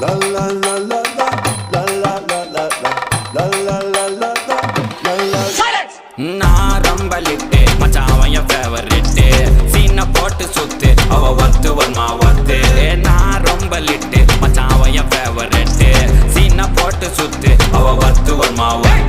La la la la la la la la la la la la la la la. Silence. நான் ரொம்ப lid மச்சான் அவன் என் ஃபேவரிட்டு சீனை போட்டு சுத்து அவ ஒத்து வருமா ஒத்து நான் ரொம்ப லிட்டு மச்சான் அவன் என் ஃபேவரிட்டு சீனை போட்டு சுத்து அவ ஒத்து வருமா ஒத்து